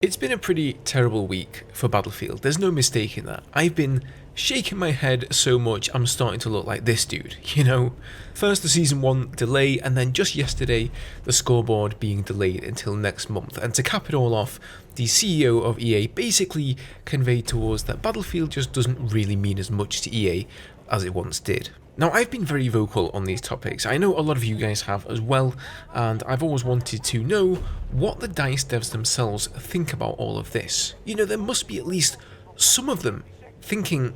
It's been a pretty terrible week for Battlefield, there's no mistaking that. I've been shaking my head so much I'm starting to look like this dude, you know? First the Season 1 delay, and then just yesterday the scoreboard being delayed until next month. And to cap it all off, the CEO of EA basically conveyed to us that Battlefield just doesn't really mean as much to EA as it once did. Now, I've been very vocal on these topics. I know a lot of you guys have as well, and I've always wanted to know what the DICE devs themselves think about all of this. You know, there must be at least some of them thinking,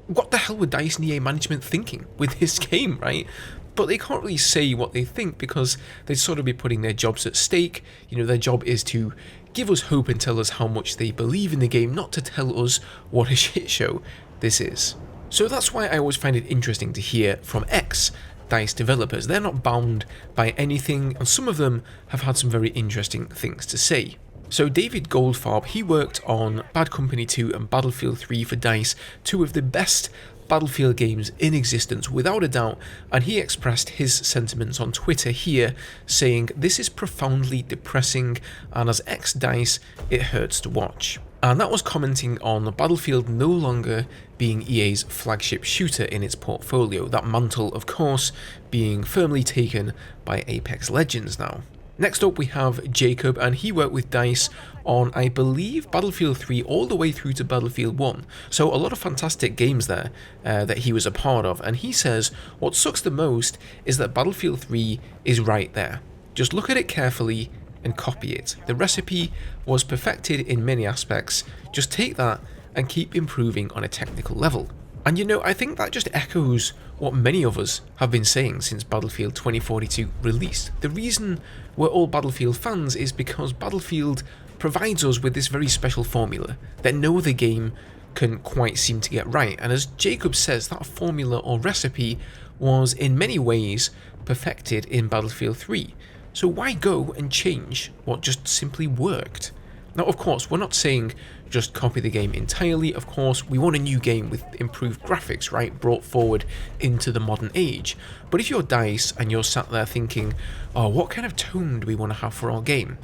what the hell were DICE and EA management thinking with this game, right? But they can't really say what they think because they'd sort of be putting their jobs at stake. You know, their job is to give us hope and tell us how much they believe in the game, not to tell us what a shit show this is. So that's why I always find it interesting to hear from ex-DICE developers. They're not bound by anything, and some of them have had some very interesting things to say. So David Goldfarb, he worked on Bad Company 2 and Battlefield 3 for DICE, two of the best Battlefield games in existence without a doubt, and he expressed his sentiments on Twitter here, saying, "This is profoundly depressing, and as ex-DICE, it hurts to watch." And that was commenting on Battlefield no longer being EA's flagship shooter in its portfolio, that mantle of course being firmly taken by Apex Legends now. Next up we have Jacob, and he worked with DICE on, I believe, Battlefield 3 all the way through to Battlefield 1. So a lot of fantastic games there that he was a part of, and he says what sucks the most is that Battlefield 3 is right there. Just look at it carefully and copy it. The recipe was perfected in many aspects, just take that and keep improving on a technical level. And you know, I think that just echoes what many of us have been saying since Battlefield 2042 released. The reason we're all Battlefield fans is because Battlefield provides us with this very special formula that no other game can quite seem to get right. And as Jacob says, that formula or recipe was in many ways perfected in Battlefield 3. So why go and change what just simply worked? Now, of course, we're not saying just copy the game entirely. Of course, we want a new game with improved graphics, right, brought forward into the modern age. But if you're DICE and you're sat there thinking, oh, what kind of tone do we want to have for our game?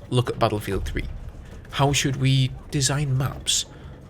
Look at Battlefield 3. How should we design maps?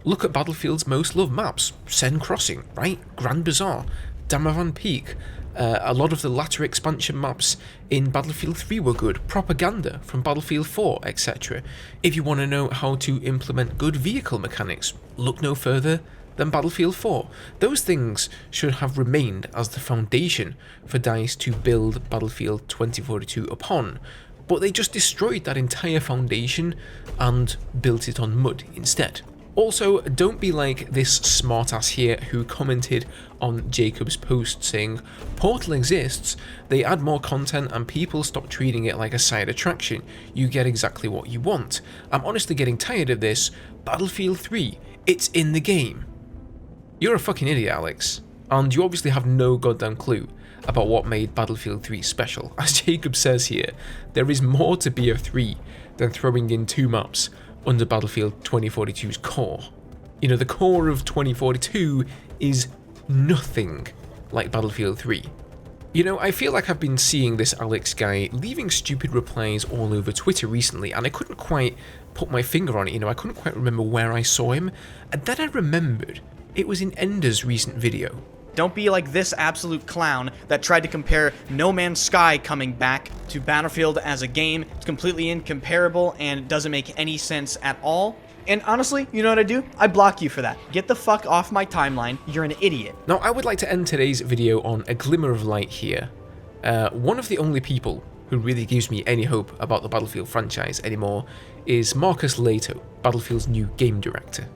Look at Battlefield's most loved maps. Sen Crossing, right? Grand Bazaar, Damavan Peak. A lot of the latter expansion maps in Battlefield 3 were good, propaganda from Battlefield 4, etc. If you want to know how to implement good vehicle mechanics, look no further than Battlefield 4. Those things should have remained as the foundation for DICE to build Battlefield 2042 upon, but they just destroyed that entire foundation and built it on mud instead. Also, don't be like this smartass here who commented on Jacob's post saying, Portal exists, they add more content and people stop treating it like a side attraction, you get exactly what you want. I'm honestly getting tired of this, Battlefield 3, it's in the game. You're a fucking idiot, Alex, and you obviously have no goddamn clue about what made Battlefield 3 special. As Jacob says here, there is more to BF3 than throwing in two maps under Battlefield 2042's core. You know, the core of 2042 is nothing like Battlefield 3. You know, I feel like I've been seeing this Alex guy leaving stupid replies all over Twitter recently, and I couldn't quite put my finger on it, you know, I couldn't quite remember where I saw him, and then I remembered it was in Ender's recent video. Don't be like this absolute clown that tried to compare No Man's Sky coming back to Battlefield as a game. It's completely incomparable and doesn't make any sense at all. And honestly, you know what I do? I block you for that. Get the fuck off my timeline. You're an idiot. Now, I would like to end today's video on a glimmer of light here. One of the only people who really gives me any hope about the Battlefield franchise anymore is Marcus Lehto, Battlefield's new game director.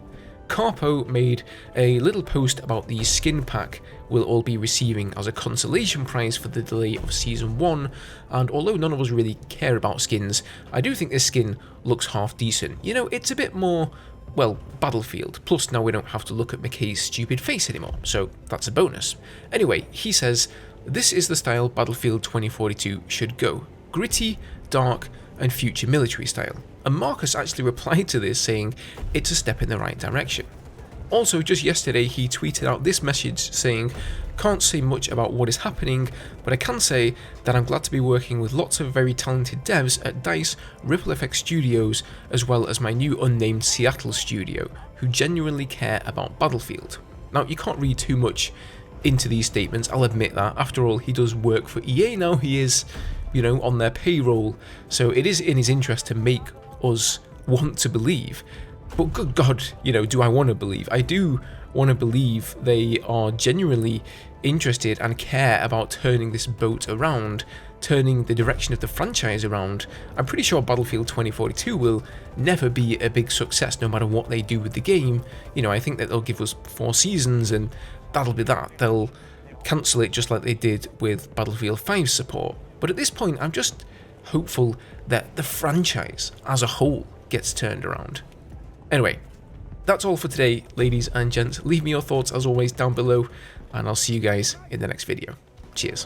Carpo made a little post about the skin pack we'll all be receiving as a consolation prize for the delay of Season 1, and although none of us really care about skins, I do think this skin looks half decent. You know, it's a bit more, well, Battlefield, plus now we don't have to look at McKay's stupid face anymore, so that's a bonus. Anyway, he says, this is the style Battlefield 2042 should go. Gritty, dark, and future military style. And Marcus actually replied to this saying, it's a step in the right direction. Also, just yesterday he tweeted out this message saying, "Can't say much about what is happening, but I can say that I'm glad to be working with lots of very talented devs at DICE, Ripple Effect Studios, as well as my new unnamed Seattle studio, who genuinely care about Battlefield." Now, you can't read too much into these statements, I'll admit that. After all, he does work for EA now, he is, on their payroll, so it is in his interest to make us want to believe. But good God, do I want to believe? I do want to believe they are genuinely interested and care about turning this boat around, turning the direction of the franchise around. I'm pretty sure Battlefield 2042 will never be a big success no matter what they do with the game. I think that they'll give us 4 seasons and that'll be that. They'll cancel it just like they did with Battlefield 5 support. But at this point, I'm just hopeful that the franchise as a whole gets turned around. Anyway, that's all for today, ladies and gents. Leave me your thoughts as always down below, and I'll see you guys in the next video. Cheers.